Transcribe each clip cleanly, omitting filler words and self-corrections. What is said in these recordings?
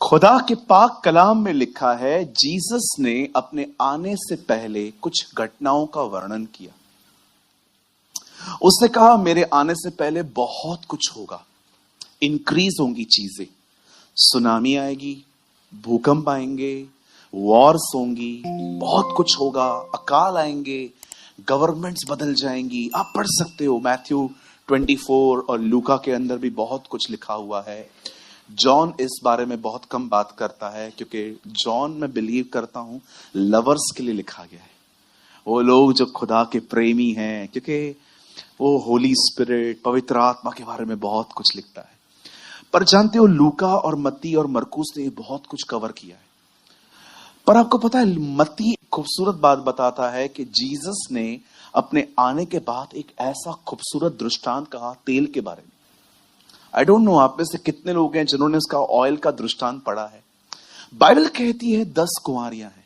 खुदा के पाक कलाम में लिखा है, जीसस ने अपने आने से पहले कुछ घटनाओं का वर्णन किया। उसने कहा मेरे आने से पहले बहुत कुछ होगा, इंक्रीज होंगी चीजें, सुनामी आएगी, भूकंप आएंगे, वॉर्स होंगी, बहुत कुछ होगा, अकाल आएंगे, गवर्नमेंट्स बदल जाएंगी। आप पढ़ सकते हो मैथ्यू 24 और लूका के अंदर भी बहुत कुछ लिखा हुआ है। जॉन इस बारे में बहुत कम बात करता है, क्योंकि जॉन मैं बिलीव करता हूं लवर्स के लिए लिखा गया है, वो लोग जो खुदा के प्रेमी हैं, क्योंकि वो होली स्पिरिट, पवित्र आत्मा के बारे में बहुत कुछ लिखता है। पर जानते हो लूका और मत्ती और मरकुस ने बहुत कुछ कवर किया है। पर आपको पता है मत्ती खूबसूरत बात बताता है कि जीसस ने अपने आने के बाद एक ऐसा खूबसूरत दृष्टांत कहा तेल के बारे में। आई डोंट नो आप में से कितने लोग हैं जिन्होंने उसका ऑयल का दृष्टांत पढ़ा है। बाइबल कहती है 10 कुंवारियां हैं,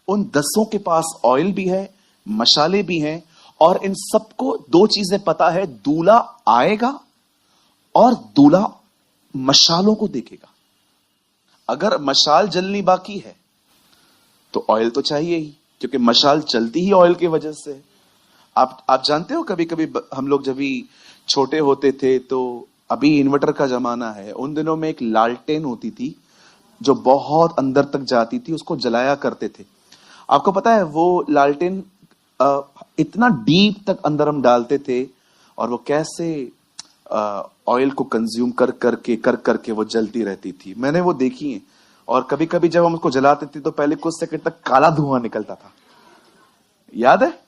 उन 10 के पास ऑयल भी है, मशाले भी हैं, और इन सबको 2 चीजें पता है, दूल्हा आएगा और दूल्हा मशालों को देखेगा। अगर मशाल जलनी बाकी है तो ऑयल तो चाहिए ही, क्योंकि मशाल चलती ही ऑयल की वजह से। आप जानते हो कभी कभी हम लोग जब भी छोटे होते थे, तो अभी इन्वर्टर का जमाना है, उन दिनों में एक लालटेन होती थी जो बहुत अंदर तक जाती थी, उसको जलाया करते थे। आपको पता है वो लालटेन इतना डीप तक अंदर हम डालते थे और वो कैसे ऑयल को कंज्यूम कर करके वो जलती रहती थी। मैंने वो देखी है, और कभी कभी जब हम उसको जलाते थे तो पहले कुछ सेकंड तक काला धुआं निकलता था। याद है?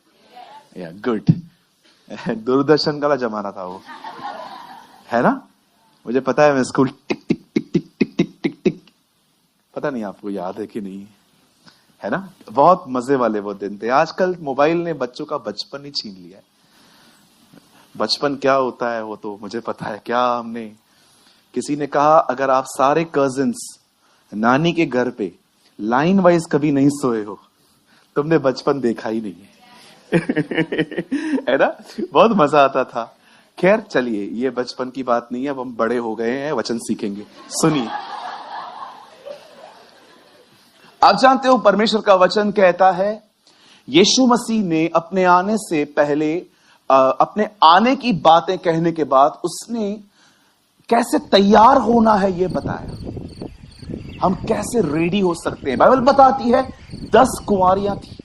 या गुड। दूरदर्शन का जमाना था वो, है ना? मुझे पता है, मैं स्कूल टिक टिक टिक टिक टिक टिक टिक टिक, पता नहीं आपको याद है कि नहीं, है ना? बहुत मजे वाले वो दिन थे। आजकल मोबाइल ने बच्चों का बचपन ही छीन लिया है। बचपन क्या होता है वो तो मुझे पता है। क्या हमने, किसी ने कहा अगर आप सारे कजिन्स नानी के घर पे लाइन वाइज कभी नहीं सोए हो, तुमने बचपन देखा ही नहीं है। है ना? बहुत मजा आता था। खैर चलिए, ये बचपन की बात नहीं है, अब हम बड़े हो गए हैं, वचन सीखेंगे। सुनिए, आप जानते हो परमेश्वर का वचन कहता है यीशु मसीह ने अपने आने से पहले, अपने आने की बातें कहने के बाद उसने कैसे तैयार होना है ये बताया, हम कैसे रेडी हो सकते हैं। बाइबल बताती है 10 कुंवारियां थी,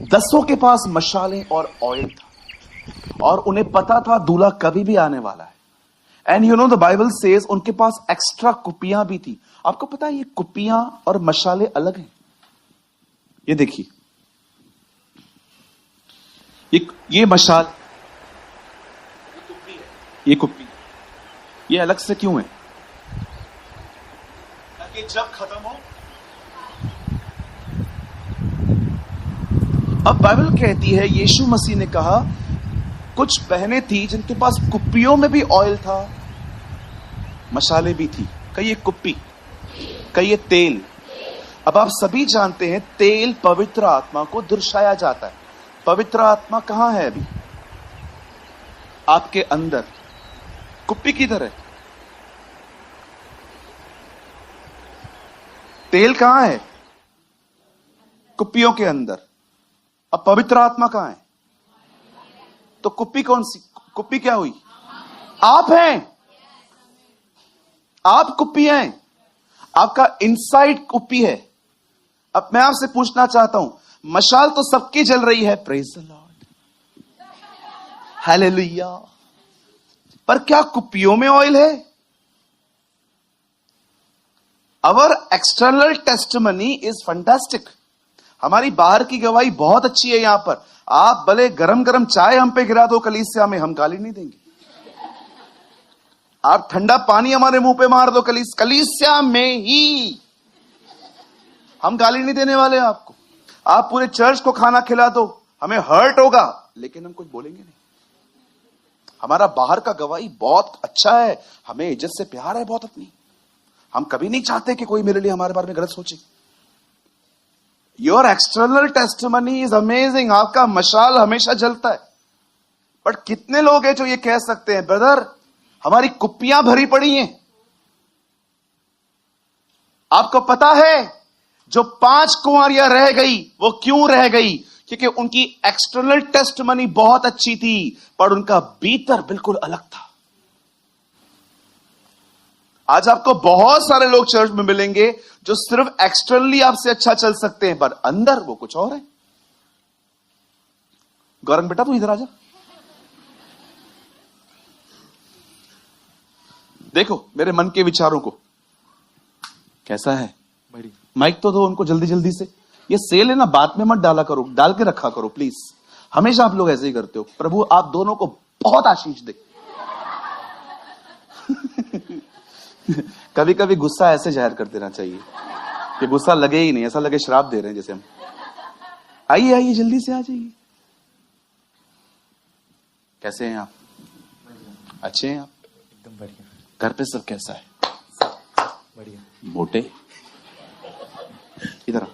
10 के पास मशालें और ऑयल था, और उन्हें पता था दूल्हा कभी भी आने वाला है। And you know the Bible says उनके पास एक्स्ट्रा कुपियां भी थी। आपको पता है ये कुपियां और मशाले अलग हैं। ये देखिए, ये मशाल, ये कुप्पी, ये अलग से क्यों है? ताकि जब खत्म हो। अब बाइबल कहती है यीशु मसीह ने कहा कुछ बहनें थी जिनके पास कुप्पियों में भी ऑयल था, मशाले भी थी। कई ये कुप्पी, कई ये तेल। अब आप सभी जानते हैं तेल पवित्र आत्मा को दर्शाया जाता है। पवित्र आत्मा कहां है अभी? आपके अंदर। कुप्पी किधर है? तेल कहां है? कुप्पियों के अंदर। अब पवित्र आत्मा कहां है? तो कुप्पी कौन सी? कुप्पी क्या हुई? आप हैं। आप कुप्पी हैं, आपका इनसाइड कुप्पी है। अब मैं आपसे पूछना चाहता हूं, मशाल तो सबकी जल रही है, प्रेज द लॉर्ड, हालेलुया, पर क्या कुप्पियों में ऑयल है? अवर एक्सटर्नल टेस्टिमनी इज फैंटास्टिक। हमारी बाहर की गवाही बहुत अच्छी है। यहां पर आप भले गरम गरम चाय हम पे गिरा दो कलीसिया में, हम गाली नहीं देंगे। आप ठंडा पानी हमारे मुंह पे मार दो कलीसिया में ही, हम गाली नहीं देने वाले आपको। आप पूरे चर्च को खाना खिला दो, हमें हर्ट होगा, लेकिन हम कुछ बोलेंगे नहीं। हमारा बाहर का गवाही बहुत अच्छा है, हमें इज्जत से प्यार है बहुत अपनी। हम कभी नहीं चाहते कि कोई मेरे लिए हमारे बारे में गलत सोचे। Your external testimony is amazing. आपका मशाल हमेशा जलता है। बट कितने लोग हैं जो ये कह सकते हैं ब्रदर हमारी कुप्पियां भरी पड़ी हैं, आपको पता है जो 5 कुंवारियां रह गई वो क्यों रह गई? क्योंकि उनकी एक्सटर्नल टेस्टमनी बहुत अच्छी थी, पर उनका भीतर बिल्कुल अलग था। आज आपको बहुत सारे लोग चर्च में मिलेंगे जो सिर्फ एक्सटर्नली आपसे अच्छा चल सकते हैं, पर अंदर वो कुछ और है। गौरंग बेटा तू इधर आ जा। देखो मेरे मन के विचारों को कैसा है। माइक तो दो उनको जल्दी जल्दी से। ये सेल है ना, बात में मत डाला करो, डाल के रखा करो प्लीज। हमेशा आप लोग ऐसे ही करते हो। प्रभु आप दोनों को बहुत आशीष दे। कभी कभी गुस्सा ऐसे जाहिर कर देना चाहिए कि गुस्सा लगे ही नहीं, ऐसा लगे श्राप दे रहे हैं जैसे हम। आइए आइए जल्दी से आ जाइए। कैसे हैं आप? अच्छे हैं आप? एकदम बढ़िया। घर पे सब कैसा है? बढ़िया। मोटे इधर आ।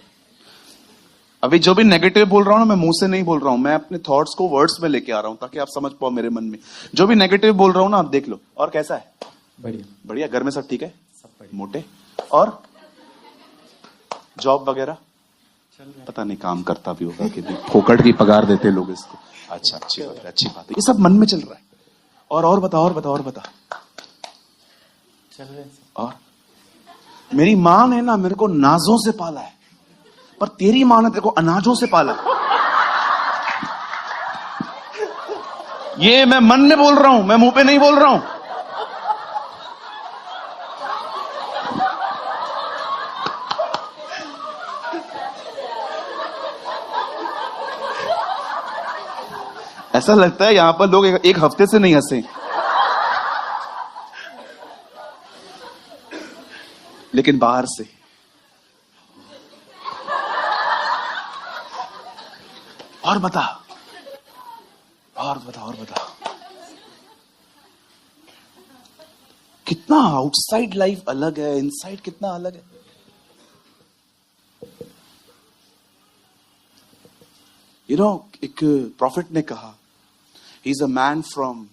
अभी जो भी नेगेटिव बोल रहा हूं ना, मैं मुंह से नहीं बोल रहा हूं, मैं अपने थॉट्स को वर्ड्स में लेके आ रहा हूं ताकि आप समझ पाओ मेरे मन में। जो भी नेगेटिव बोल रहा हूं ना आप देख लो। और कैसा है? बढ़िया। बढ़िया। घर में सब ठीक है? सब बढ़िया। मोटे। और जॉब वगैरह चल रहा है। पता नहीं काम करता भी होगा कि नहीं, फोकट की पगार देते लोग इसको। अच्छा अच्छी बात है, अच्छी बात है। ये सब मन में चल रहा है। और बता, और बता, और बता। चल रहे हैं। और मेरी मां ने ना मेरे को नाजों से पाला है, पर तेरी मां ने तेरे को अनाजों से पाला। ये मैं मन में बोल रहा हूं, मैं मुंह पे नहीं बोल रहा हूं। ऐसा लगता है यहां पर लोग एक हफ्ते से नहीं हंसे, लेकिन बाहर से। और बता, और बता, और बता। कितना आउटसाइड लाइफ अलग है, इनसाइड कितना अलग है। एक प्रॉफिट ने कहा, he is a man from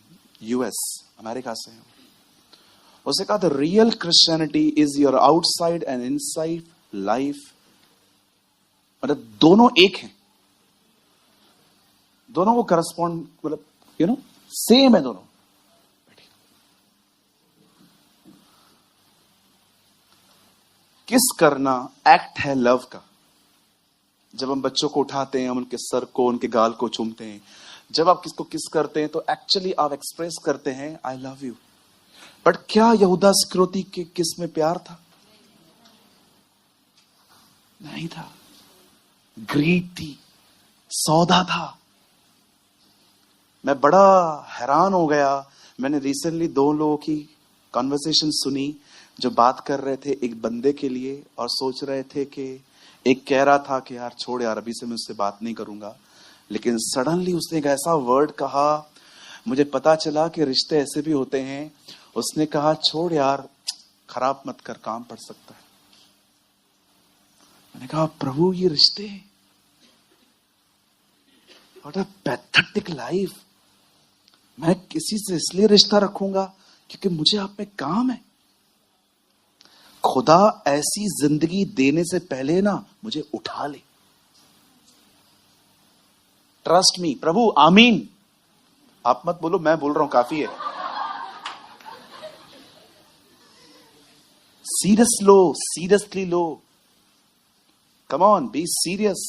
US, America से। उसने कहा the real Christianity is your outside and inside life. मतलब दोनों एक हैं, दोनों को करस्पॉन्ड, मतलब सेम है दोनों। किस करना एक्ट है लव का। जब हम बच्चों को उठाते हैं, हम उनके सर को, उनके गाल को चूमते हैं। जब आप किसको किस करते हैं तो एक्चुअली आप एक्सप्रेस करते हैं आई लव यू। बट क्या यहूदा इस्करियोती के किस में प्यार था? नहीं था। ग्रीड थी, सौदा था। मैं बड़ा हैरान हो गया। मैंने रिसेंटली 2 लोगों की कॉन्वर्सेशन सुनी जो बात कर रहे थे एक बंदे के लिए, और सोच रहे थे कि एक कह रहा था कि यार छोड़ यार, अभी से मैं उससे बात नहीं करूंगा। लेकिन सडनली उसने एक ऐसा वर्ड कहा, मुझे पता चला कि रिश्ते ऐसे भी होते हैं। उसने कहा छोड़ यार, खराब मत कर, काम पड़ सकता है। मैंने कहा प्रभु ये रिश्ते, व्हाट अ पैथेटिक लाइफ। मैं किसी से इसलिए रिश्ता रखूंगा क्योंकि मुझे आप में काम है। खुदा ऐसी जिंदगी देने से पहले ना मुझे उठा ले। Trust me. प्रभु आमीन। आप मत बोलो, मैं बोल रहा हूं, काफी है। Serious low, seriously low. Come on, be serious.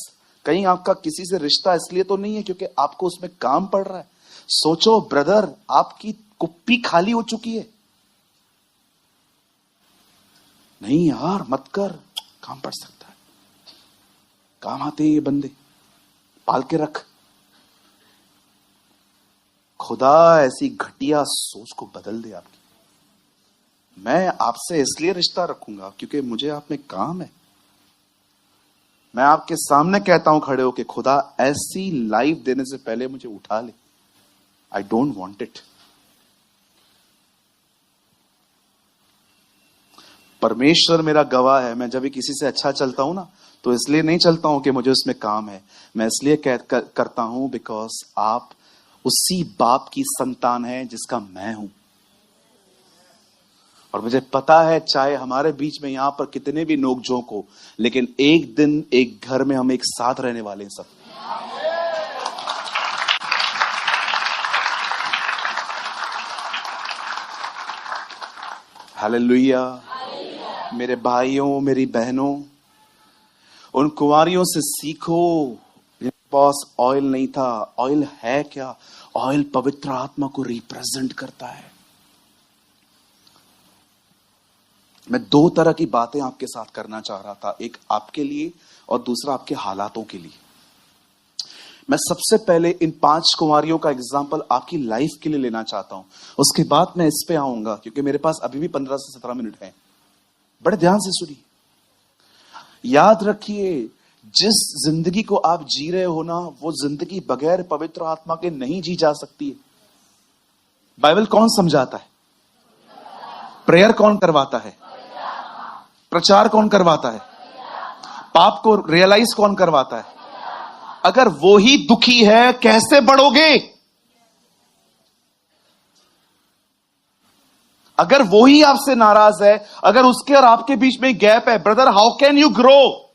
कहीं आपका किसी से रिश्ता इसलिए तो नहीं है क्योंकि आपको उसमें काम पड़ रहा है। सोचो ब्रदर, आपकी कुप्पी खाली हो चुकी है। नहीं यार मत कर, काम पड़ सकता है। काम आते हैं ये बंदे, पाल के रख। खुदा ऐसी घटिया सोच को बदल दे आपकी। मैं आपसे इसलिए रिश्ता रखूंगा क्योंकि मुझे आप में काम है। मैं आपके सामने कहता हूं खड़े होके, खुदा ऐसी लाइफ देने से पहले मुझे उठा ले। I don't want it. परमेश्वर मेरा गवाह है, मैं जब भी किसी से अच्छा चलता हूं ना, तो इसलिए नहीं चलता हूं कि मुझे उसमें काम है। मैं इसलिए करता हूं बिकॉज आप उसी बाप की संतान है जिसका मैं हूं। और मुझे पता है चाहे हमारे बीच में यहां पर कितने भी नोक-झोंक हो, लेकिन एक दिन एक घर में हम एक साथ रहने वाले हैं सब। हालेलुया। मेरे भाइयों, मेरी बहनों, उन कुंवारियों से सीखो। मेरे पास ऑयल नहीं था। ऑयल है क्या? ऑयल पवित्र आत्मा को रिप्रेजेंट करता है। मैं दो तरह की बातें आपके साथ करना चाह रहा था, एक आपके लिए और दूसरा आपके हालातों के लिए। मैं सबसे पहले इन 5 कुंवारियों का एग्जाम्पल आपकी लाइफ के लिए लेना चाहता हूं, उसके बाद मैं इस पे आऊंगा, क्योंकि मेरे पास अभी भी 15 से 17 मिनट है। बड़े ध्यान से सुनिए। याद रखिए, जिस जिंदगी को आप जी रहे हो ना, वो जिंदगी बगैर पवित्र आत्मा के नहीं जी जा सकती है। बाइबल कौन समझाता है? प्रेयर कौन करवाता है? प्रचार कौन करवाता है? पाप को रियलाइज कौन करवाता है? अगर वो ही दुखी है, कैसे बढ़ोगे? अगर वो ही आपसे नाराज है, अगर उसके और आपके बीच में गैप है, brother, how can you grow?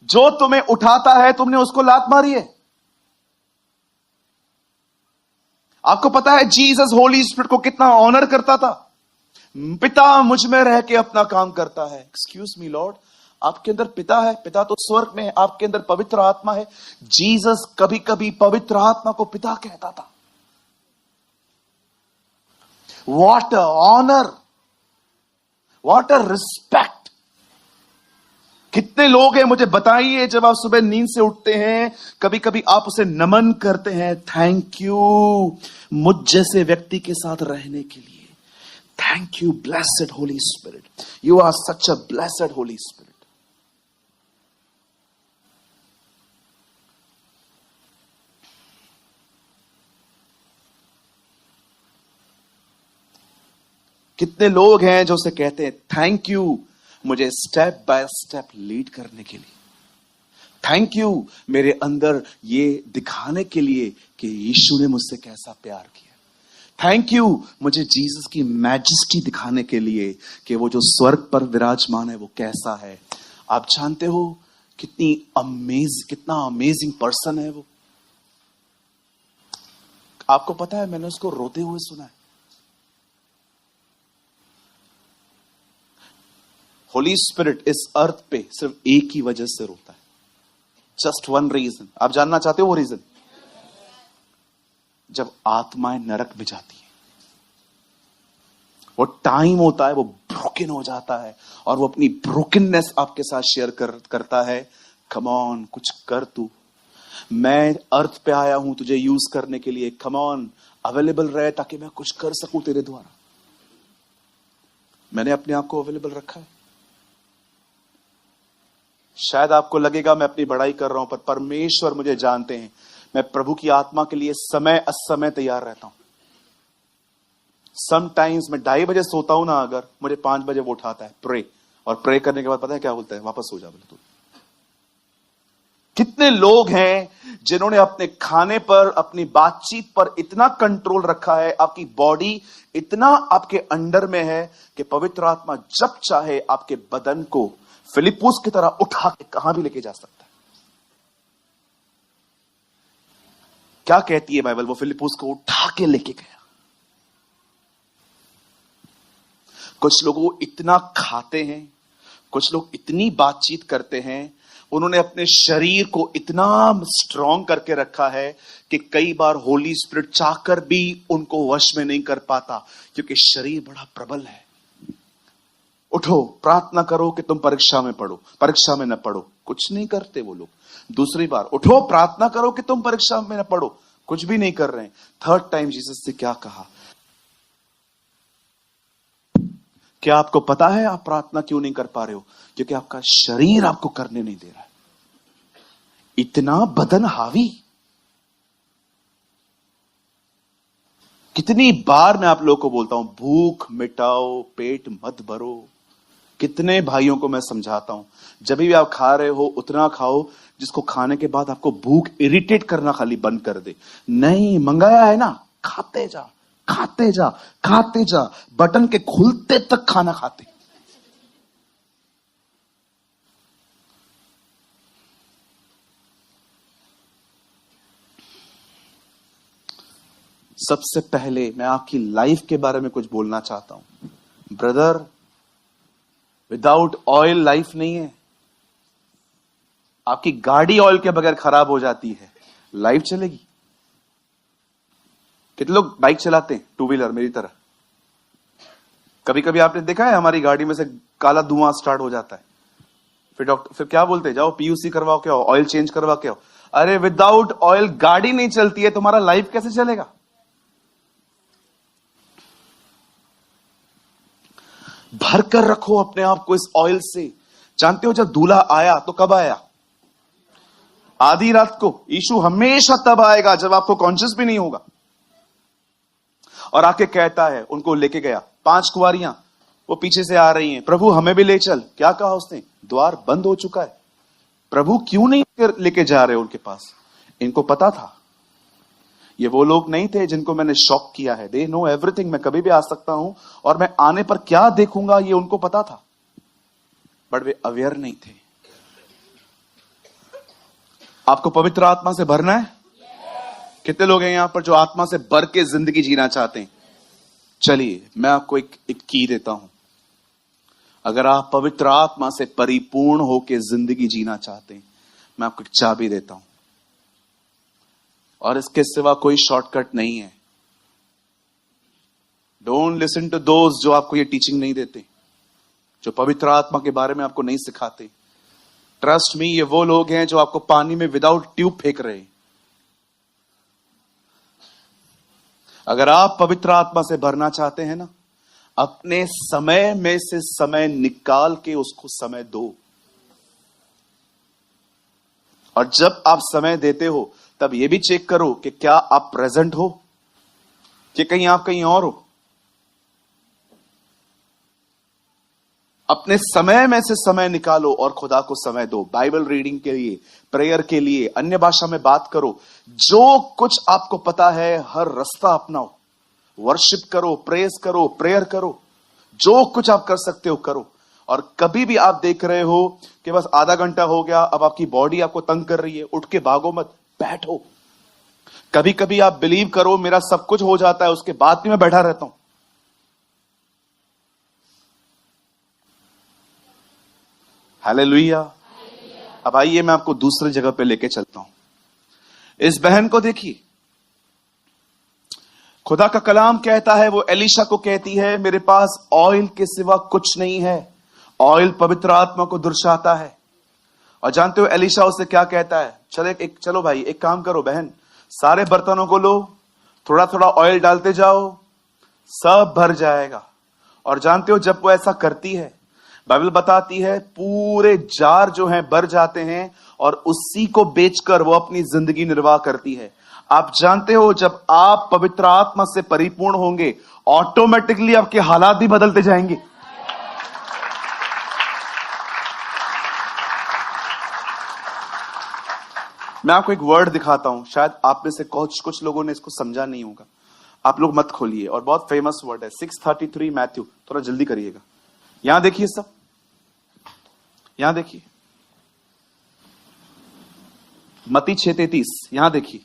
जो तुम्हें उठाता है, तुमने उसको लात मारी है। आपको पता है जीसस होली स्पिरिट को कितना ऑनर करता था? पिता मुझ में रह के अपना काम करता है। एक्सक्यूज मी लॉर्ड, आपके अंदर पिता है, पिता तो स्वर्ग में है, आपके अंदर पवित्र आत्मा है। जीसस कभी कभी पवित्र आत्मा को पिता कहता था। What a honour, what a respect. कितने लोग हैं मुझे बताइए, जब आप सुबह नींद से उठते हैं, कभी कभी आप उसे नमन करते हैं, थैंक यू मुझ जैसे व्यक्ति के साथ रहने के लिए। Thank you blessed holy spirit, you are such a blessed holy spirit. कितने लोग हैं जो उसे कहते हैं थैंक यू मुझे स्टेप बाय स्टेप लीड करने के लिए, थैंक यू मेरे अंदर ये दिखाने के लिए कि यीशु ने मुझसे कैसा प्यार किया, थैंक यू मुझे जीसस की मैजेस्टी दिखाने के लिए कि वो जो स्वर्ग पर विराजमान है वो कैसा है। आप जानते हो कितना अमेजिंग पर्सन है वो। आपको पता है, मैंने उसको रोते हुए सुना है। होली स्पिरिट इस अर्थ पे सिर्फ एक ही वजह से रोता है, जस्ट वन रीजन। आप जानना चाहते हो वो रीजन? जब आत्माएं नरक में जाती है, वो टाइम होता है, वो ब्रोकन हो जाता है और वो अपनी ब्रोकननेस आपके साथ शेयर करता है। कम ऑन, कुछ कर तू, मैं अर्थ पे आया हूं तुझे यूज करने के लिए। कम ऑन, अवेलेबल रहे ताकि मैं कुछ कर सकूं तेरे द्वारा। मैंने अपने आप को अवेलेबल रखा है। शायद आपको लगेगा मैं अपनी बड़ाई कर रहा हूं, पर परमेश्वर मुझे जानते हैं, मैं प्रभु की आत्मा के लिए समय असमय तैयार रहता हूं। समटाइम्स मैं 2:30 बजे सोता हूं ना, अगर मुझे 5 बजे वो उठाता है प्रे, और प्रे करने के बाद पता है क्या बोलता है? वापस सो जा बोले तू। कितने लोग हैं जिन्होंने अपने खाने पर, अपनी बातचीत पर इतना कंट्रोल रखा है, आपकी बॉडी इतना आपके अंडर में है कि पवित्र आत्मा जब चाहे आपके बदन को फिलिप्पुस की तरह उठा के कहां भी लेके जा सकता है। क्या कहती है बाइबल? वो फिलिप्पुस को उठा के लेके गया। कुछ लोग वो इतना खाते हैं, कुछ लोग इतनी बातचीत करते हैं, उन्होंने अपने शरीर को इतना स्ट्रांग करके रखा है कि कई बार होली स्पिरिट चाहकर भी उनको वश में नहीं कर पाता, क्योंकि शरीर बड़ा प्रबल है। उठो, प्रार्थना करो कि तुम परीक्षा में पढ़ो, परीक्षा में न पढ़ो, कुछ नहीं करते वो लोग। दूसरी बार उठो, प्रार्थना करो कि तुम परीक्षा में न पढ़ो, कुछ भी नहीं कर रहे हैं। थर्ड टाइम जीसस से क्या कहा? क्या आपको पता है आप प्रार्थना क्यों नहीं कर पा रहे हो? क्योंकि आपका शरीर आपको करने नहीं दे रहा है। इतना बदन हावी। कितनी बार मैं आप लोगों को बोलता हूं, भूख मिटाओ, पेट मत भरो। कितने भाइयों को मैं समझाता हूं, जब भी आप खा रहे हो उतना खाओ जिसको खाने के बाद आपको भूख इरिटेट करना खाली बंद कर दे। नहीं, मंगाया है ना, खाते जा, खाते जा, खाते जा, बटन के खुलते तक खाना खाते। सबसे पहले मैं आपकी लाइफ के बारे में कुछ बोलना चाहता हूं। ब्रदर, विदाउट ऑयल लाइफ नहीं है। आपकी गाड़ी ऑयल के बगैर खराब हो जाती है, लाइफ चलेगी? कितने लोग बाइक चलाते हैं, टू व्हीलर मेरी तरह? कभी कभी आपने देखा है हमारी गाड़ी में से काला धुआं स्टार्ट हो जाता है, फिर क्या बोलते हैं, जाओ पीयूसी करवाओ के आओ, ऑयल चेंज करवा के आओ। अरे विदाउट ऑयल गाड़ी नहीं चलती है, तुम्हारा लाइफ कैसे चलेगा? भर कर रखो अपने आप को इस ऑयल से। जानते हो जब दूल्हा आया तो कब आया? आधी रात को। यीशु हमेशा तब आएगा जब आपको कॉन्शियस भी नहीं होगा। और आके कहता है, उनको लेके गया, 5 कुंवारियां वो पीछे से आ रही हैं, प्रभु हमें भी ले चल। क्या कहा उसने? द्वार बंद हो चुका है। प्रभु क्यों नहीं लेके जा रहे उनके पास? इनको पता था ये वो लोग नहीं थे जिनको मैंने शॉक किया है। दे नो एवरीथिंग, मैं कभी भी आ सकता हूं और मैं आने पर क्या देखूंगा ये उनको पता था, बट वे अवेयर नहीं थे। आपको पवित्र आत्मा से भरना है? कितने लोग हैं यहां पर जो आत्मा से भर के जिंदगी जीना चाहते हैं? चलिए मैं आपको एक की देता हूं। अगर आप पवित्र आत्मा से परिपूर्ण होकर जिंदगी जीना चाहते हैं, मैं आपको एक चाबी देता हूं, और इसके सिवा कोई शॉर्टकट नहीं है। डोंट लिसन टू दोज जो आपको ये टीचिंग नहीं देते, जो पवित्र आत्मा के बारे में आपको नहीं सिखाते। ट्रस्ट मी, ये वो लोग हैं जो आपको पानी में विदाउट ट्यूब फेंक रहे हैं। अगर आप पवित्र आत्मा से भरना चाहते हैं ना, अपने समय में से समय निकाल के उसको समय दो। और जब आप समय देते हो तब यह भी चेक करो कि क्या आप प्रेजेंट हो, कि कहीं आप कहीं और हो। अपने समय में से समय निकालो और खुदा को समय दो। बाइबल रीडिंग के लिए, प्रेयर के लिए, अन्य भाषा में बात करो। जो कुछ आपको पता है हर रास्ता अपनाओ। वर्शिप करो, प्रेस करो, प्रेयर करो। जो कुछ आप कर सकते हो करो। और कभी भी आप देख रहे हो कि बस आधा घंटा हो गया, अब आपकी बॉडी आपको तंग कर रही है, उठ के भागो मत, बैठो। कभी कभी आप बिलीव करो, मेरा सब कुछ हो जाता है उसके बाद भी मैं बैठा रहता हूं। हालेलुया। अब आइए मैं आपको दूसरी जगह पे लेके चलता हूं। इस बहन को देखिए, खुदा का कलाम कहता है, वो एलीशा को कहती है, मेरे पास ऑयल के सिवा कुछ नहीं है। ऑयल पवित्र आत्मा को दर्शाता है। और जानते हो एलीशा उससे क्या कहता है? चलो भाई, एक काम करो बहन, सारे बर्तनों को लो, थोड़ा थोड़ा ऑयल डालते जाओ, सब भर जाएगा। और जानते हो जब वो ऐसा करती है, बाइबल बताती है पूरे जार जो हैं भर जाते हैं, और उसी को बेचकर वो अपनी जिंदगी निर्वाह करती है। आप जानते हो जब आप पवित्र आत्मा से परिपूर्ण होंगे, ऑटोमेटिकली आपके हालात भी बदलते जाएंगे। मैं आपको एक वर्ड दिखाता हूं, शायद आप में से कुछ लोगों ने इसको समझा नहीं होगा। आप लोग मत खोलिए, और बहुत फेमस वर्ड है, 6:33 मैथ्यू। थोड़ा जल्दी करिएगा। यहां देखिए, सब यहां देखिए, मत्ती 6:33, यहां देखिए।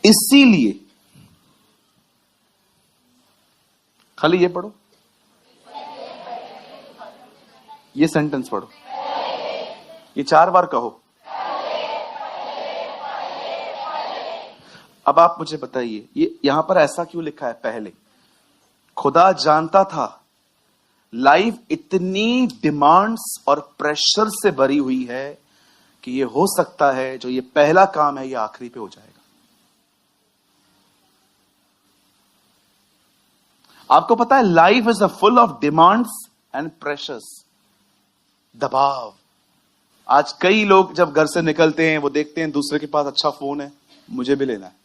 इसीलिए खाली ये पढ़ो, ये सेंटेंस पढ़ो, ये 4 बार कहो। अब आप मुझे बताइए, ये यहां पर ऐसा क्यों लिखा है? पहले खुदा जानता था लाइफ इतनी डिमांड्स और प्रेशर से भरी हुई है कि ये हो सकता है जो ये पहला काम है ये आखिरी पे हो जाएगा। आपको पता है life is a full of demands and pressures, दबाव। आज कई लोग जब घर से निकलते हैं, वो देखते हैं दूसरे के पास अच्छा फोन है, मुझे भी लेना है।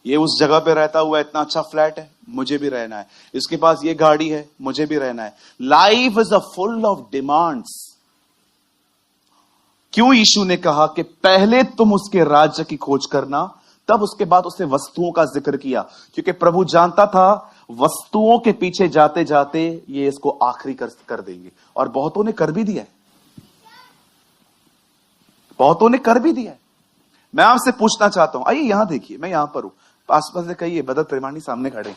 ये उस जगह पे रहता हुआ इतना अच्छा फ्लैट है, मुझे भी रहना है। इसके पास ये गाड़ी है, मुझे भी रहना है। Life is a full of demands. क्यों यीशु ने कहा कि पहले तुम उसके राज्य की खोज करना, तब उसके बाद उसने वस्तुओं का जिक्र किया? क्योंकि प्रभु जानता था वस्तुओं के पीछे जाते जाते ये इसको आखिरी कर देंगे, और बहुतों ने कर भी दिया है, बहुतों ने कर भी दिया है। मैं आपसे पूछना चाहता हूं, आइए यहां देखिए, मैं यहां पर हूं, आसपास से कहिए बदर प्रेमानी सामने खड़े।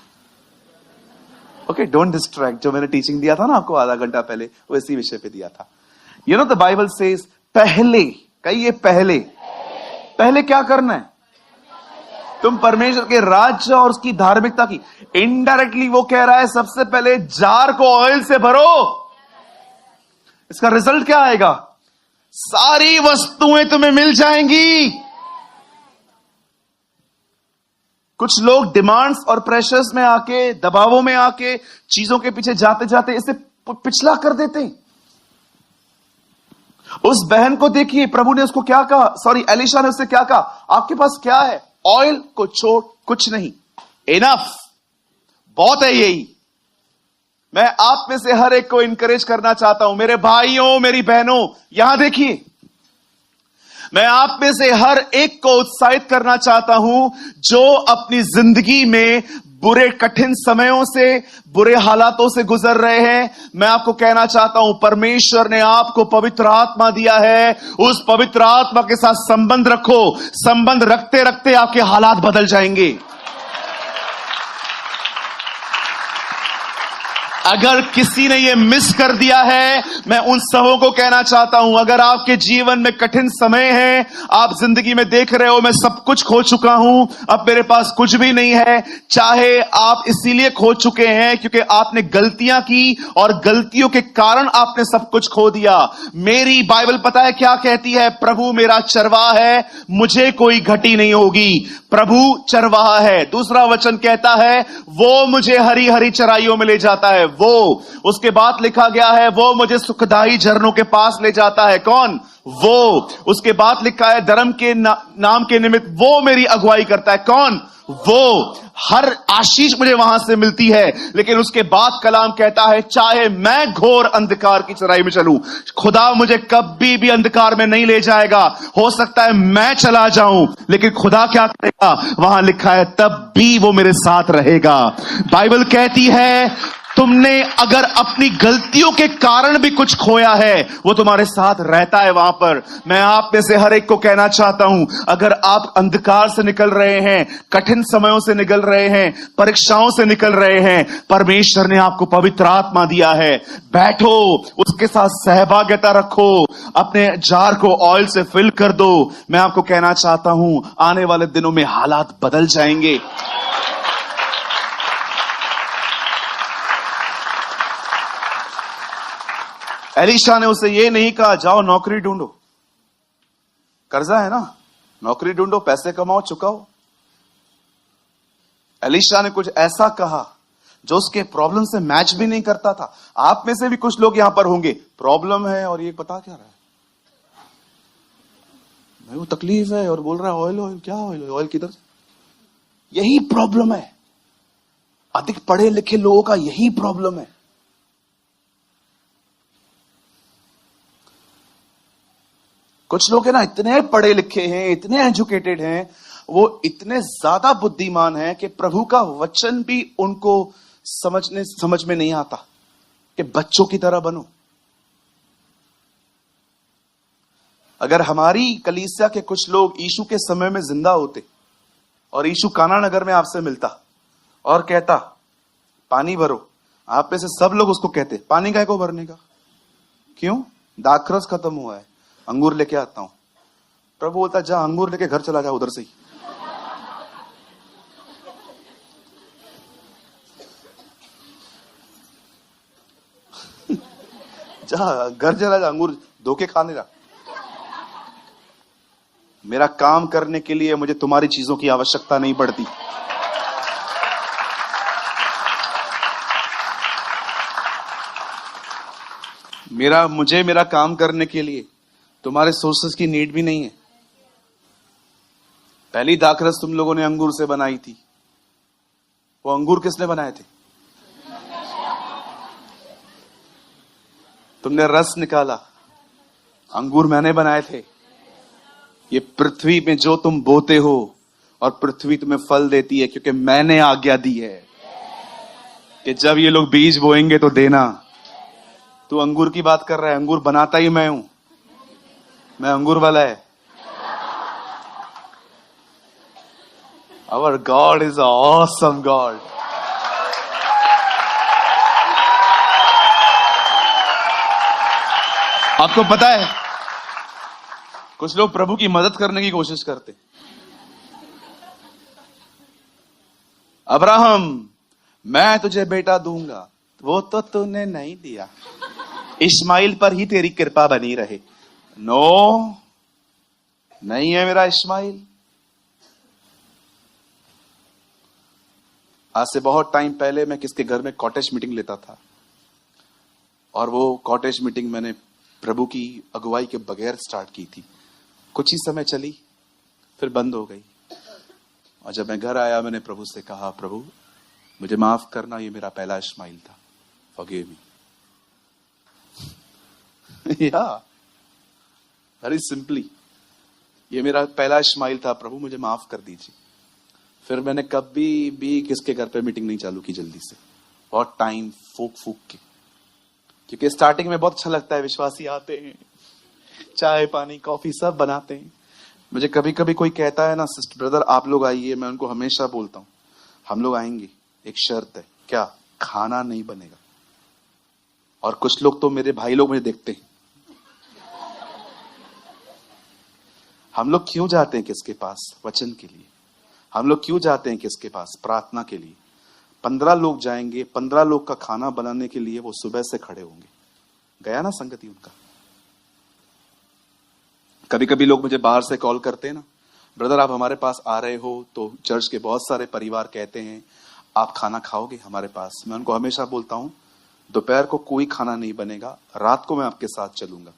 Okay, don't distract. जो मैंने टीचिंग दिया था ना आपको आधा घंटा पहले, वो इसी विषय पे दिया था। You know the Bible says, पहले, कहिए पहले, पहले क्या करना है? तुम परमेश्वर के राज्य और उसकी धार्मिकता की। इनडायरेक्टली वो कह रहा है सबसे पहले जार को ऑयल से भरो। इसका रिजल्ट क्या आएगा? सारी वस्तुएं तुम्हें मिल जाएंगी। कुछ लोग डिमांड्स और प्रेशर्स में आके, दबावों में आके, चीजों के पीछे जाते जाते इसे पिछला कर देते हैं। उस बहन को देखिए, प्रभु ने उसको क्या कहा, सॉरी एलिशा ने उससे क्या कहा? आपके पास क्या है? ऑयल को छोड़ कुछ नहीं, इनफ, बहुत है यही। मैं आप में से हर एक को इंकरेज करना चाहता हूं, मेरे भाइयों, मेरी बहनों, यहां देखिए, मैं आप में से हर एक को उत्साहित करना चाहता हूं जो अपनी जिंदगी में बुरे कठिन समयों से, बुरे हालातों से गुजर रहे हैं। मैं आपको कहना चाहता हूं, परमेश्वर ने आपको पवित्र आत्मा दिया है। उस पवित्र आत्मा के साथ संबंध रखो। संबंध रखते रखते आपके हालात बदल जाएंगे। अगर किसी ने यह मिस कर दिया है, मैं उन सबों को कहना चाहता हूं, अगर आपके जीवन में कठिन समय है, आप जिंदगी में देख रहे हो मैं सब कुछ खो चुका हूं, अब मेरे पास कुछ भी नहीं है, चाहे आप इसीलिए खो चुके हैं क्योंकि आपने गलतियां की और गलतियों के कारण आपने सब कुछ खो दिया। मेरी बाइबल पता है क्या कहती है? प्रभु मेरा चरवाहा है, मुझे कोई घटी नहीं होगी। प्रभु चरवाहा है। दूसरा वचन कहता है वो मुझे हरी हरी चराइयों में ले जाता है। वो, उसके बाद लिखा गया है वो मुझे सुखदाई झरनों के पास ले जाता है। कौन? वो। उसके बाद लिखा है धर्म के नाम के निमित्त वो मेरी अगुवाई करता है। कौन? वो। हर आशीष मुझे वहां से मिलती है। लेकिन उसके बाद कलाम कहता है चाहे मैं घोर अंधकार की चराई में चलूं, खुदा मुझे कभी भी अंधकार में नहीं ले जाएगा। हो सकता है मैं चला जाऊं, लेकिन खुदा क्या करेगा? वहां लिखा है तब भी वो मेरे साथ रहेगा। बाइबल कहती है तुमने अगर अपनी गलतियों के कारण भी कुछ खोया है, वो तुम्हारे साथ रहता है वहां पर। मैं आप में से हर एक को कहना चाहता हूं, अगर आप अंधकार से निकल रहे हैं, कठिन समयों से निकल रहे हैं, परीक्षाओं से निकल रहे हैं, परमेश्वर ने आपको पवित्र आत्मा दिया है। बैठो, उसके साथ सहभागिता रखो, अपने जार को ऑयल से फिल कर दो। मैं आपको कहना चाहता हूं आने वाले दिनों में हालात बदल जाएंगे। एलिशा ने उसे ये नहीं कहा जाओ नौकरी ढूंढो, कर्जा है ना, नौकरी ढूंढो, पैसे कमाओ, चुकाओ। एलिशा ने कुछ ऐसा कहा जो उसके प्रॉब्लम से मैच भी नहीं करता था। आप में से भी कुछ लोग यहां पर होंगे, प्रॉब्लम है और ये बता क्या रहा है, वो तकलीफ है और बोल रहा है ऑयल ऑयल। क्या ऑयल? ऑयल किधर से? यही प्रॉब्लम है, अधिक पढ़े लिखे लोगों का यही प्रॉब्लम है। कुछ लोग है ना इतने पढ़े लिखे हैं, इतने एजुकेटेड हैं, वो इतने ज्यादा बुद्धिमान हैं कि प्रभु का वचन भी उनको समझ में नहीं आता कि बच्चों की तरह बनो। अगर हमारी कलीसिया के कुछ लोग यीशु के समय में जिंदा होते और यीशु काना नगर में आपसे मिलता और कहता पानी भरो, आप में से सब लोग उसको कहते पानी काहे को भरने का? क्यों? दाखरस खत्म हुआ है, अंगूर लेके आता हूं। प्रभु बोलता जा अंगूर लेके घर चला जा उधर से ही। जा घर चला जा, अंगूर धोके खाने जा। मेरा काम करने के लिए मुझे तुम्हारी चीजों की आवश्यकता नहीं पड़ती। मुझे मेरा काम करने के लिए तुम्हारे सोर्सेस की नीड भी नहीं है। पहली दाखरस तुम लोगों ने अंगूर से बनाई थी, वो अंगूर किसने बनाए थे? तुमने रस निकाला, अंगूर मैंने बनाए थे। ये पृथ्वी में जो तुम बोते हो और पृथ्वी तुम्हें फल देती है, क्योंकि मैंने आज्ञा दी है कि जब ये लोग बीज बोएंगे तो देना। तू अंगूर की बात कर रहा है, अंगूर बनाता ही मैं हूं, मैं अंगूर वाला है। Our God is an awesome God. आपको पता है, कुछ लोग प्रभु की मदद करने की कोशिश करते। अब्राहम, मैं तुझे बेटा दूंगा, वो तो तूने नहीं दिया, इस्माइल पर ही तेरी कृपा बनी रहे। नो, नहीं है मेरा इस्माइल। आज से बहुत टाइम पहले मैं किसके घर में कॉटेज मीटिंग लेता था, और वो कॉटेज मीटिंग मैंने प्रभु की अगुवाई के बगैर स्टार्ट की थी। कुछ ही समय चली, फिर बंद हो गई। और जब मैं घर आया, मैंने प्रभु से कहा, प्रभु मुझे माफ करना, ये मेरा पहला इस्माइल था, फॉरगिव मी। या वेरी सिंपली, ये मेरा पहला इस्माइल था, प्रभु मुझे माफ कर दीजिए। फिर मैंने कभी भी किसके घर पे मीटिंग नहीं चालू की जल्दी से, बहुत टाइम फूक के, क्योंकि स्टार्टिंग में बहुत अच्छा लगता है, विश्वासी आते हैं, चाय पानी कॉफी सब बनाते हैं। मुझे कभी कभी कोई कहता है ना, सिस्टर ब्रदर आप लोग आइए, मैं उनको हमेशा बोलता हूं हम लोग आएंगे, एक शर्त है। क्या? खाना नहीं बनेगा। और कुछ लोग तो मेरे भाई लोग मुझे देखते हैं। हम लोग क्यों जाते हैं किसके पास? वचन के लिए। हम लोग क्यों जाते हैं किसके पास? प्रार्थना के लिए। 15 लोग जाएंगे, 15 लोग का खाना बनाने के लिए वो सुबह से खड़े होंगे। गया ना संगति उनका। कभी कभी लोग मुझे बाहर से कॉल करते हैं ना, ब्रदर आप हमारे पास आ रहे हो, तो चर्च के बहुत सारे परिवार कहते हैं आप खाना खाओगे हमारे पास। मैं उनको हमेशा बोलता हूं, दोपहर को कोई खाना नहीं बनेगा, रात को मैं आपके साथ चलूंगा।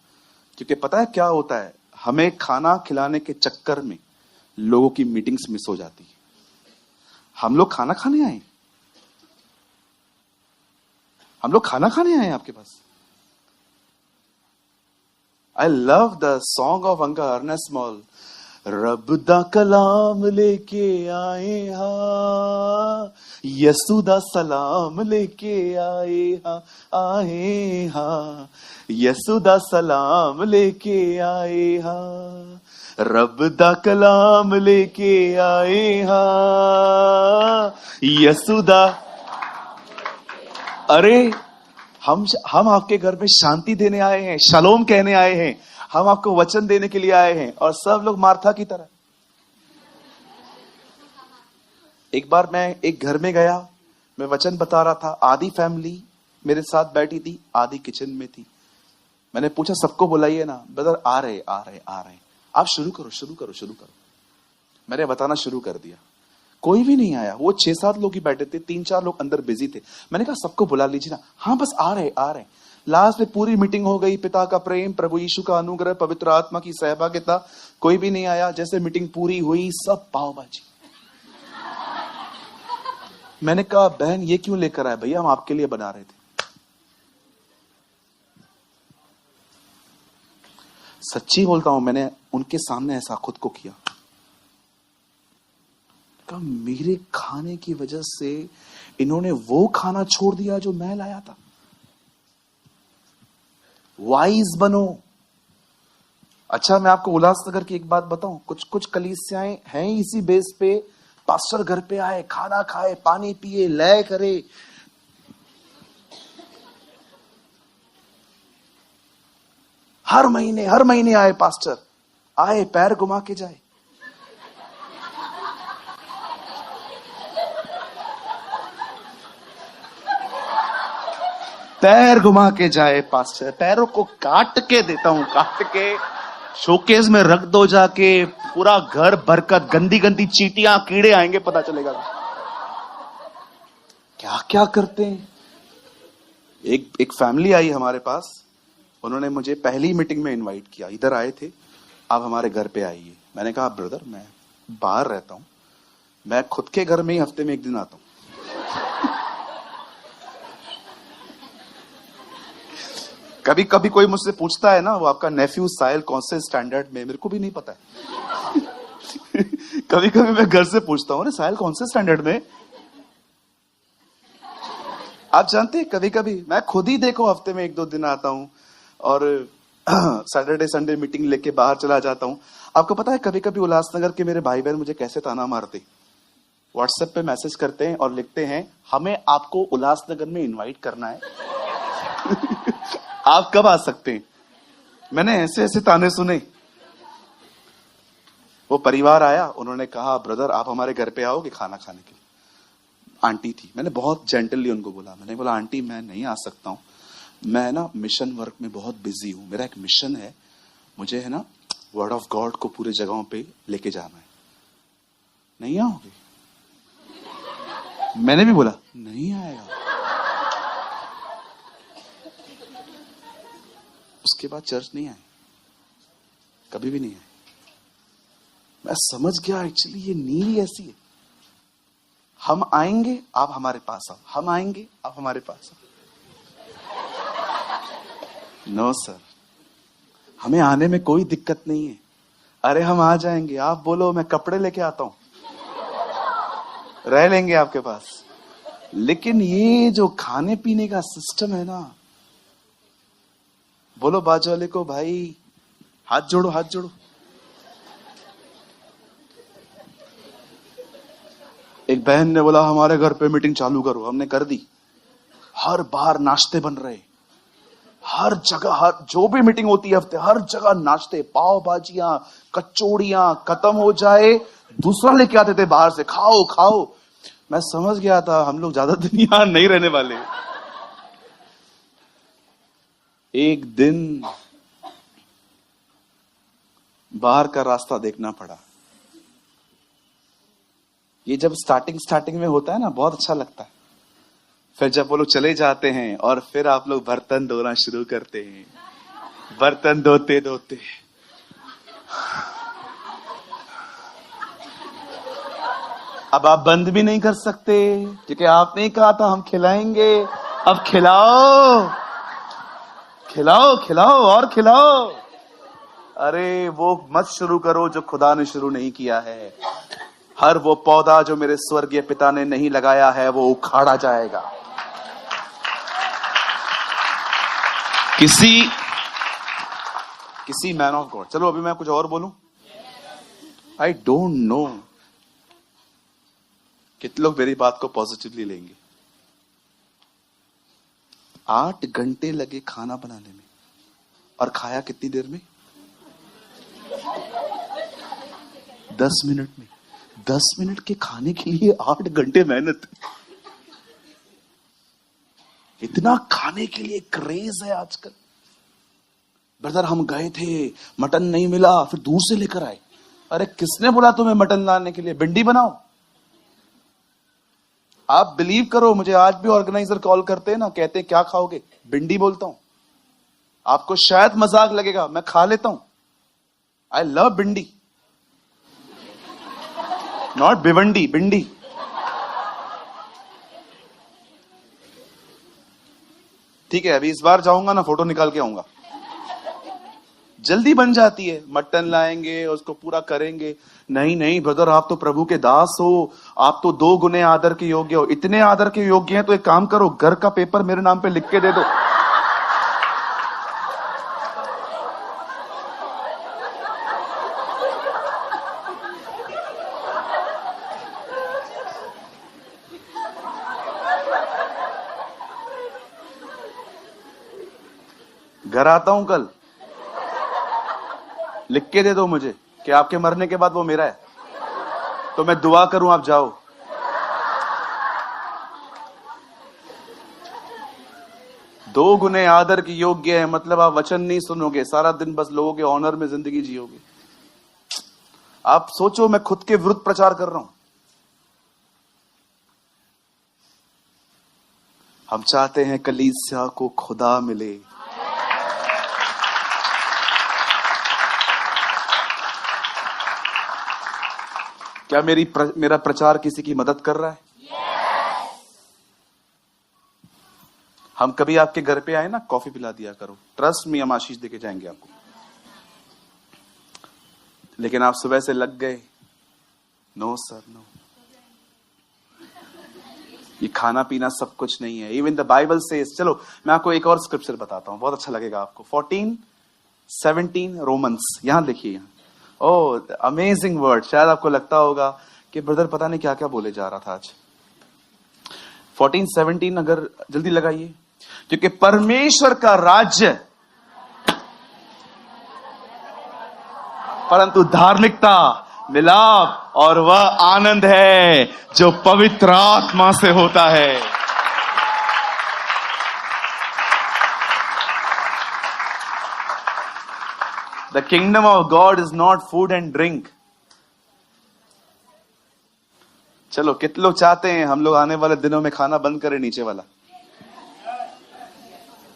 क्योंकि पता है क्या होता है, हमें खाना खिलाने के चक्कर में लोगों की मीटिंग्स मिस हो जाती है। हम लोग खाना खाने आए, हम लोग खाना खाने आए आपके पास। I love the song of Anka Ernest Moll. रब दा कलाम लेके आए हा, यसू दा सलाम लेके आए हा, आए हा, यसू दा सलाम लेके आए हा, रब दा कलाम लेके आए हा, यसू दा। अरे हम आपके घर में शांति देने आए हैं, शलोम कहने आए हैं, हम आपको वचन देने के लिए आए हैं। और सब लोग मार्था की तरह। एक बार मैं एक घर में गया, मैं वचन बता रहा था, आधी फैमिली मेरे साथ बैठी थी, आधी किचन में थी। मैंने पूछा सबको बुलाइए ना, ब्रदर आ रहे आप शुरू करो। मैंने बताना शुरू कर दिया, कोई भी नहीं आया। वो 6-7 लोग ही बैठे थे, 3-4 लोग अंदर बिजी थे। मैंने कहा सबको बुला लीजिए ना। हाँ बस आ रहे। लास्ट में पूरी मीटिंग हो गई, पिता का प्रेम, प्रभु यीशु का अनुग्रह, पवित्र आत्मा की सहभागिता, कोई भी नहीं आया। जैसे मीटिंग पूरी हुई, सब पाव भाजी। मैंने कहा बहन ये क्यों लेकर आए? भैया हम आपके लिए बना रहे थे। सच्ची बोलता हूं, मैंने उनके सामने ऐसा खुद को किया। मेरे खाने की वजह से इन्होंने वो खाना छोड़ दिया जो मैं लाया था। वाइज बनो। अच्छा मैं आपको उल्लासनगर की एक बात बताऊं, कुछ कलीसियाएं हैं इसी बेस पे, पास्टर घर पे आए, खाना खाए, पानी पिए, लय करे। हर महीने आए पास्टर, आए पैर घुमा के जाए। पैर घुमा के जाए पास्टर, पैरों को काट के देता हूं, काट के शोकेस में रख दो जाके, पूरा घर भरकर गंदी चींटियां कीड़े आएंगे, पता चलेगा क्या क्या करते हैं। एक फैमिली आई हमारे पास, उन्होंने मुझे पहली मीटिंग में इनवाइट किया, इधर आए थे, आप हमारे घर पे आइए। मैंने कहा ब्रदर मैं बाहर रहता हूं, मैं खुद के घर में ही हफ्ते में 1 दिन आता हूं। कभी कभी कोई मुझसे पूछता है ना, वो आपका नेफ्यू साहिल कौन से स्टैंडर्ड में, मेरे को भी नहीं पता है। कभी कभी मैं घर से पूछता हूँ, अरे साहिल कौन से स्टैंडर्ड में। आप जानते हैं कभी कभी मैं खुद ही देखो हफ्ते में 1-2 दिन आता हूं और सैटरडे संडे मीटिंग लेके बाहर चला जाता हूं। आपको पता है कभी कभी उल्लासनगर के मेरे भाई बहन मुझे कैसे ताना मारते, व्हाट्सएप पे मैसेज करते हैं और लिखते हैं, हमें आपको उल्लासनगर में इनवाइट करना है। आप कब आ सकते हैं। मैंने ऐसे ऐसे ताने सुने। वो परिवार आया, उन्होंने कहा ब्रदर आप हमारे घर पे आओगे खाना खाने के लिए। आंटी थी, मैंने बहुत जेंटली उनको बोला, मैंने बोला आंटी मैं नहीं आ सकता हूं, मैं ना मिशन वर्क में बहुत बिजी हूं, मेरा एक मिशन है, मुझे है ना वर्ड ऑफ गॉड को पूरे जगहों पे लेके जाना है। नहीं आओगे। मैंने भी बोला नहीं आएगा। उसके बाद चर्च नहीं आए, कभी भी नहीं आए। मैं समझ गया एक्चुअली ये नीड ऐसी है, हम आएंगे आप हमारे पास आओ, हम आएंगे आप हमारे पास आओ। नो सर, हमें आने में कोई दिक्कत नहीं है। अरे हम आ जाएंगे, आप बोलो मैं कपड़े लेके आता हूं, रह लेंगे आपके पास। लेकिन ये जो खाने पीने का सिस्टम है ना, बोलो बाजू वाले को भाई हाथ जोड़ो, हाथ जोड़ो। एक बहन ने बोला हमारे घर पे मीटिंग चालू करो, हमने कर दी। हर बार नाश्ते बन रहे, हर जगह, हर जो भी मीटिंग होती है हफ्ते, हर जगह नाश्ते, पाव भाजियां, कचौड़ियां, खत्म हो जाए दूसरा लेके आते थे बाहर से, खाओ खाओ। मैं समझ गया था हम लोग ज्यादा दिन यहां नहीं रहने वाले। एक दिन बाहर का रास्ता देखना पड़ा। ये जब स्टार्टिंग में होता है ना बहुत अच्छा लगता है, फिर जब वो लोग चले जाते हैं और फिर आप लोग बर्तन धोना शुरू करते हैं, बर्तन धोते धोते अब आप बंद भी नहीं कर सकते क्योंकि आपने कहा था हम खिलाएंगे। अब खिलाओ खिलाओ खिलाओ और खिलाओ। अरे वो मत शुरू करो जो खुदा ने शुरू नहीं किया है। हर वो पौधा जो मेरे स्वर्गीय पिता ने नहीं लगाया है वो उखाड़ा जाएगा। किसी मैन ऑफ गॉड, चलो अभी मैं कुछ और बोलूं। आई डोंट नो कितने लोग मेरी बात को पॉजिटिवली लेंगे। 8 घंटे लगे खाना बनाने में और खाया कितनी देर में? 10 मिनट में। 10 मिनट के खाने के लिए 8 घंटे मेहनत। इतना खाने के लिए क्रेज है आजकल। ब्रदर हम गए थे, मटन नहीं मिला, फिर दूर से लेकर आए। अरे किसने बोला तुम्हें मटन लाने के लिए? भिंडी बनाओ। आप बिलीव करो, मुझे आज भी ऑर्गेनाइजर कॉल करते हैं ना, कहते हैं क्या खाओगे? भिंडी बोलता हूं। आपको शायद मजाक लगेगा, मैं खा लेता हूं। आई लव भिंडी, नॉट भिवंडी, भिंडी। ठीक है, अभी इस बार जाऊंगा ना फोटो निकाल के आऊंगा। जल्दी बन जाती है। मटन लाएंगे, उसको पूरा करेंगे। नहीं नहीं ब्रदर, आप तो प्रभु के दास हो, आप तो 2 गुने आदर के योग्य हो। इतने आदर के योग्य हैं तो एक काम करो, घर का पेपर मेरे नाम पे लिख के दे दो। घर आता हूं कल, लिख के दे दो मुझे कि आपके मरने के बाद वो मेरा है, तो मैं दुआ करूं आप जाओ। दो गुने आदर की योग्य है मतलब आप वचन नहीं सुनोगे, सारा दिन बस लोगों के ऑनर में जिंदगी जियोगे। आप सोचो मैं खुद के विरुद्ध प्रचार कर रहा हूं। हम चाहते हैं कलीसिया को खुदा मिले। क्या मेरा प्रचार किसी की मदद कर रहा है? हम कभी आपके घर पे आए ना, कॉफी पिला दिया करो, ट्रस्ट में हम आशीष देके जाएंगे आपको। लेकिन आप सुबह से लग गए, नो सर नो, ये खाना पीना सब कुछ नहीं है। इवन द बाइबल से, चलो मैं आपको एक और स्क्रिप्चर बताता हूं, बहुत अच्छा लगेगा आपको। 14:17 रोमन्स, यहां देखिए, यहां ओह अमेजिंग वर्ड। शायद आपको लगता होगा कि ब्रदर पता नहीं क्या क्या बोले जा रहा था आज। 14:17 अगर जल्दी लगाइए। क्योंकि परमेश्वर का राज्य परंतु धार्मिकता, मिलाप और वह आनंद है जो पवित्र आत्मा से होता है। The kingdom of God is not food and drink. चलो कितने लोग चाहते हैं हम लोग आने वाले दिनों में खाना बंद करें नीचे वाला?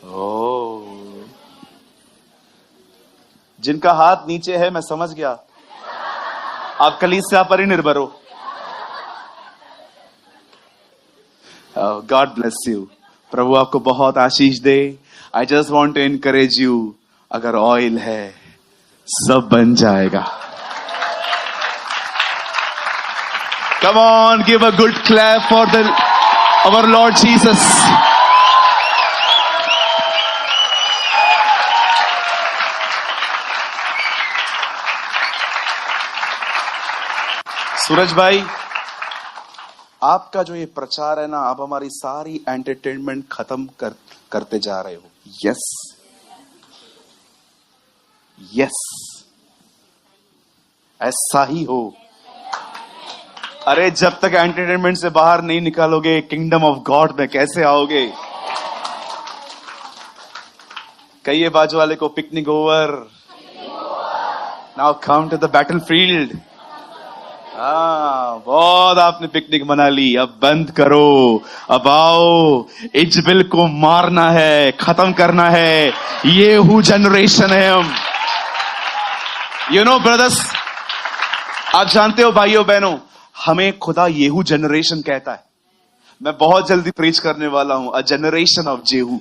ओ, जिनका हाथ नीचे है मैं समझ गया, आप कलीसिया पर ही निर्भर हो। गॉड ब्लेस यू, प्रभु आपको बहुत आशीष दे। I just want to encourage you, अगर ऑयल है सब बन जाएगा। Come on, give a good clap for our Lord Jesus. सूरज भाई, आपका जो ये प्रचार है ना, आप हमारी सारी एंटरटेनमेंट खत्म करते जा रहे हो। यस यस, ऐसा ही हो। अरे जब तक एंटरटेनमेंट से बाहर नहीं निकालोगे, किंगडम ऑफ गॉड में कैसे आओगे? कहिए बाजू वाले को, picnic over, now come to the battlefield. बहुत आपने पिकनिक मना ली, अब बंद करो, अब आओ, इजबेल को मारना है, खत्म करना है। येहू जनरेशन है हम। यू नो ब्रदर्स, आप जानते हो भाइयों बहनों, हमें खुदा येहू जनरेशन कहता है। मैं बहुत जल्दी प्रीच करने वाला हूं, अ जनरेशन ऑफ जेहू।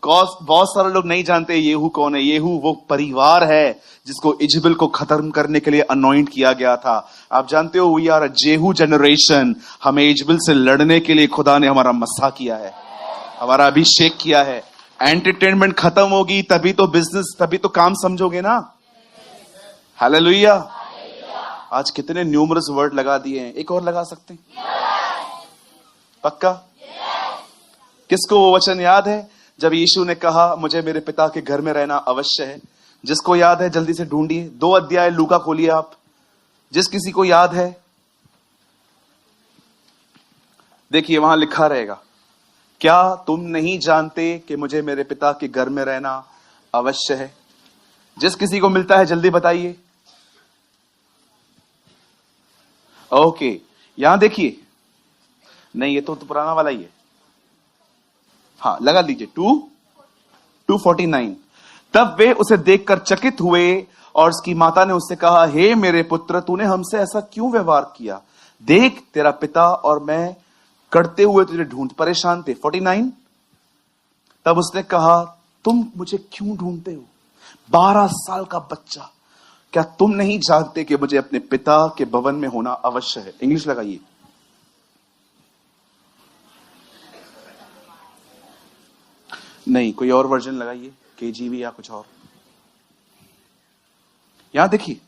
बहुत सारे लोग नहीं जानते येहू कौन है। येहू वो परिवार है जिसको इजबेल को खत्म करने के लिए अनॉइंट किया गया था। आप जानते हो, वी आर अ जेहू जनरेशन। हमें इजबेल से लड़ने के लिए खुदा ने हमारा मस्सा किया है, हमारा अभिषेक किया है। एंटरटेनमेंट खत्म होगी तभी तो बिजनेस, तभी तो काम समझोगे ना। हालेलुया। आज कितने न्यूमरस वर्ड लगा दिए हैं, एक और लगा सकते हैं? पक्का? किसको वो वचन याद है जब यीशु ने कहा मुझे मेरे पिता के घर में रहना अवश्य है? जिसको याद है जल्दी से ढूंढिए। 2 अध्याय लूका खोलिए आप, जिस किसी को याद है देखिए, वहां लिखा रहेगा, क्या तुम नहीं जानते कि मुझे मेरे पिता के घर में रहना अवश्य है? जिस किसी को मिलता है जल्दी बताइए। ओके, यहां देखिए, नहीं ये तो पुराना वाला ही है। हाँ लगा लीजिए, 2:49। तब वे उसे देखकर चकित हुए और उसकी माता ने उससे कहा, हे मेरे पुत्र, तूने हमसे ऐसा क्यों व्यवहार किया? देख तेरा पिता और मैं करते हुए तुझे ढूंढ परेशान थे। 49। तब उसने कहा, तुम मुझे क्यों ढूंढते हो? 12 साल का बच्चा, क्या तुम नहीं जानते कि मुझे अपने पिता के भवन में होना अवश्य है? इंग्लिश लगाइए। नहीं, कोई और वर्जन लगाइए, केजीवी या कुछ और। यहां देखिए,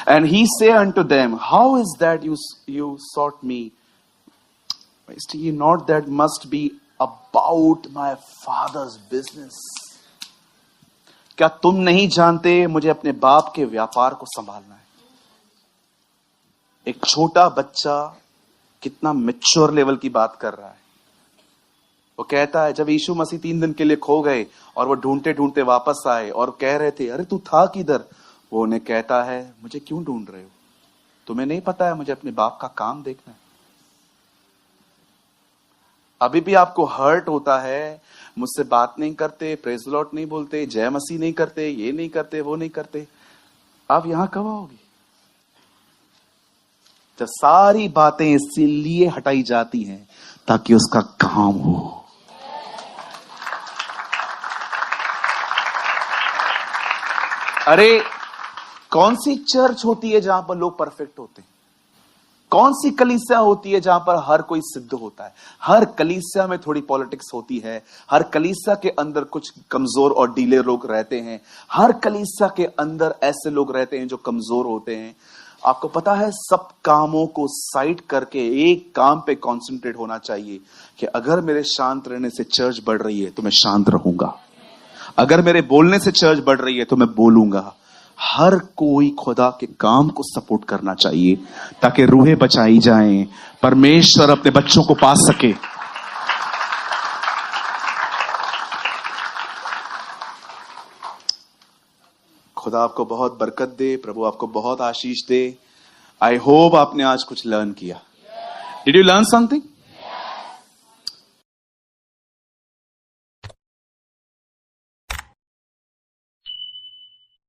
and he say unto them, how is that you sought me? Is ye not that must be about my father's business? क्या तुम नहीं जानते मुझे अपने बाप के व्यापार को संभालना है? एक छोटा बच्चा कितना मैच्योर लेवल की बात कर रहा है। वो कहता है, जब यीशु मसीह 3 दिन के लिए खो गए और वो ढूंढते ढूंढते वापस आए और कह रहे थे, अरे तू था किधर? वो उन्हें कहता है, मुझे क्यों ढूंढ रहे हो? तुम्हें नहीं पता है मुझे अपने बाप का काम देखना है? अभी भी आपको हर्ट होता है, मुझसे बात नहीं करते, प्रेज द लॉर्ड नहीं बोलते, जय मसीह नहीं करते, ये नहीं करते, वो नहीं करते। आप यहां कब आओगे? तो सारी बातें इसीलिए हटाई जाती हैं ताकि उसका काम हो। अरे कौन सी चर्च होती है जहां पर लोग परफेक्ट होते हैं? कौन सी कलीसिया होती है जहां पर हर कोई सिद्ध होता है? हर कलीसिया में थोड़ी पॉलिटिक्स होती है, हर कलीसिया के अंदर कुछ कमजोर और डीले लोग रहते हैं, हर कलीसिया के अंदर ऐसे लोग रहते हैं जो कमजोर होते हैं। आपको पता है, सब कामों को साइड करके एक काम पे कंसंट्रेट होना चाहिए कि अगर मेरे शांत रहने से चर्च बढ़ रही है तो मैं शांत रहूंगा, अगर मेरे बोलने से चर्च बढ़ रही है तो मैं बोलूंगा। हर कोई खुदा के काम को सपोर्ट करना चाहिए ताकि रूहें बचाई जाएं, परमेश्वर अपने बच्चों को पा सके। खुदा आपको बहुत बरकत दे, प्रभु आपको बहुत आशीष दे। आई होप आपने आज कुछ लर्न किया। Did you learn something?